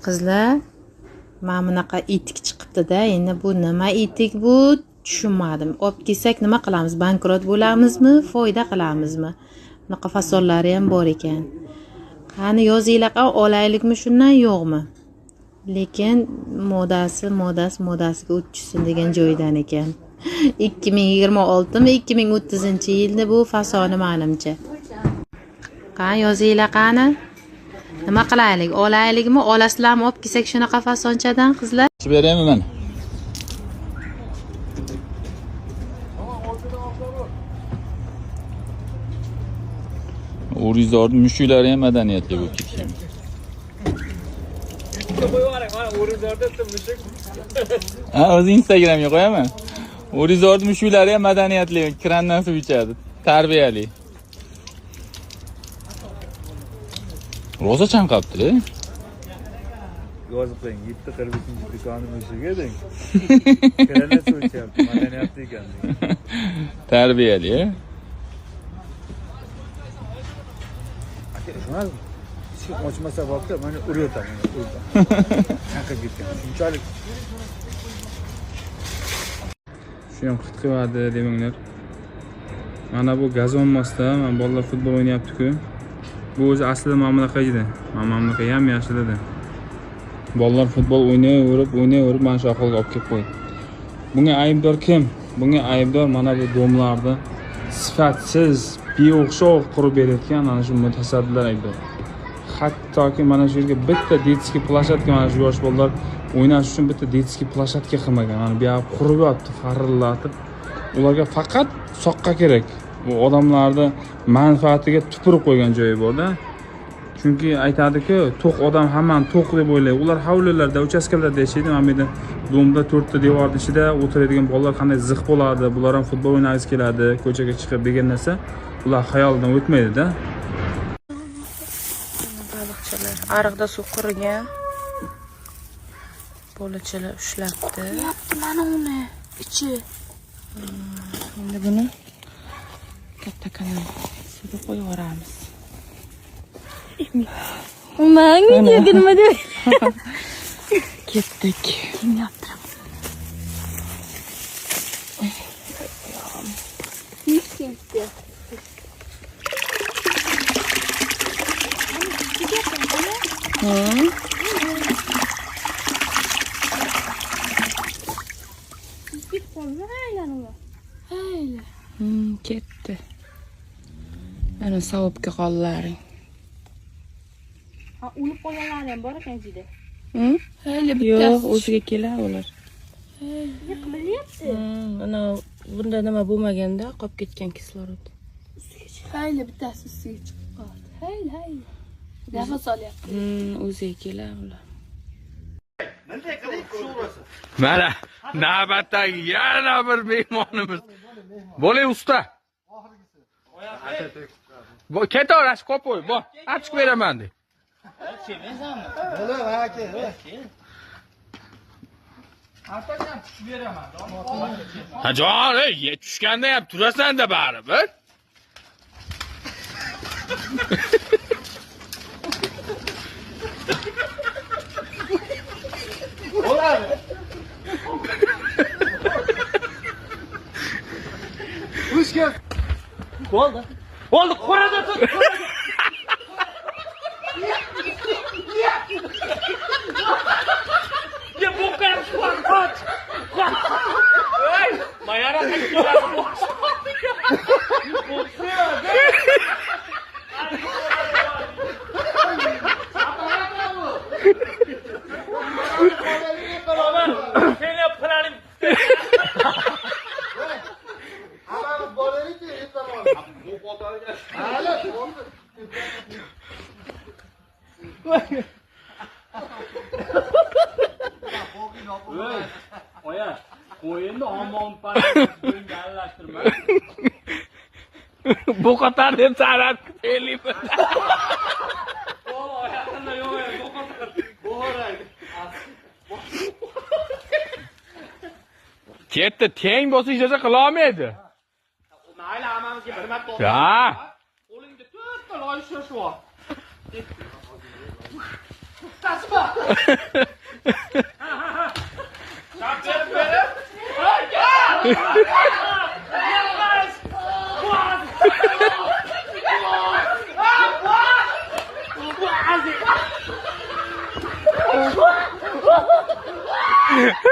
Qizlar, mana bunaqa etik chiqibdi-da. Endi bu nima etik bu? Tushunmadim. Olib kelsak nima qilamiz? Bankrot bo'lamizmi, foyda qilamizmi? Bunaqa fasollari ham bor ekan. Qani yozinglar, olaylikmi shundan yo'qmi? Lekin modasiga o'tishsin degan joydan ekan. 2026 mi 2030-yilni bu fasoni menimcha. Qani yozinglar qani? Nima qilaylik? Olaylikmi? Olasizlarmi olib kelsak shunaqa fasonchadan qizlar? Beraymi men? O'rizorning mushuklari ham madaniyatli bo'lib ketgan. Ha, o'z Instagramga qo'yaman. O'rizorning mushuklari ham madaniyatli, krandan suv ichadi, tarbiyali. Roza chanqabdi. Yozib qo'ying, 7-45-do'konni mushugi eding. Krandan suv ichyapti, madaniyatli ekan. Tarbiyali, Eshik ochmasa bo'pti, mana uryotaman, chanqab ketgan. Shunchalik. Shu ham qitqivadi demanglar. Mana bu gazon mosda, mana bolalar futbol o'ynayapti-ku. Bu o'zi aslida mana bunaqa edi. Mana bunaqa ham yaxshi edi. Bolalar futbol o'ynayverib, mana shu ahvolga olib kelib qo'ydi. Bunga aybdor kim? Bunga aybdor mana bu domlarda sifatsiz, beo'xshov qurib berayotgan ana shu mutasaddilar aybdor. Hattoki mana shu yerga bitta detskiy plashatka, mana shu yosh bolalar o'ynash uchun bitta detskiy plashatka qilmagan. Mana bu yoq qurib yotibdi, farillatib. Ularga faqat soqqa kerak. Bu odamlarni manfaatiga tupurib qo'ygan joyi bor-da. Chunki aytadi-ku, to'q odam hammani to'q deb o'ylaydi. Ular hovlilarda, uchastkalarda yashaydi. Mana bu yerda domda 4 ta devorning ichida o'tiradigan bolalar qanday ziq bo'ladi, bular ham futbol o'ynagisi keladi, ko'chaga chiqib degan narsa ular xayolidan o'tmaydi-da. Baliqchilar ariqda suv qurigan. Bolachalar ushlabdi. Mana uni ichi. Endi buni katta kanal suvga qo'yib yuboramiz. Umang nega nima deb? Ketdik. Kim yaptiraman? Hech ketdi. Ketdi. Ana savobga qollaring. Ha, o'lib qolganlar ham bor ekan ichida. Hali bittasi. Yo'q, o'ziga kelar ular. Nima qilyapti? Ana bunda nima bo'lmaganda qolib ketgan kislorod. Hayli bittasi ustiga chiqib qoldi. Hayli. Nafas olyapti. O'ziga kelar ular. Mana navbatdagi yana bir mehmonimiz. Bo'ling usta. Ketaverasiz, qo'y, bo. Achib beraman de. Ha jon, tushganda ham turasan-da baribir. Bo'ladi. Ushga. Bo'ldi. Bo'ldi, qo'rada tut. Ya boca qoch. Ey, mayara Oya, qo'yinni omon parasini gallashtirma. Bu qator deb sanat kutaylik. Oyaqda yo'q, bu qator. Bo'raydi. Ketdi, teng bo'lsa hech narsa qila olmaydi. Mayli, hammamizga bir marta. Ha. Qo'lingda to'rtta loyiha shu. Ha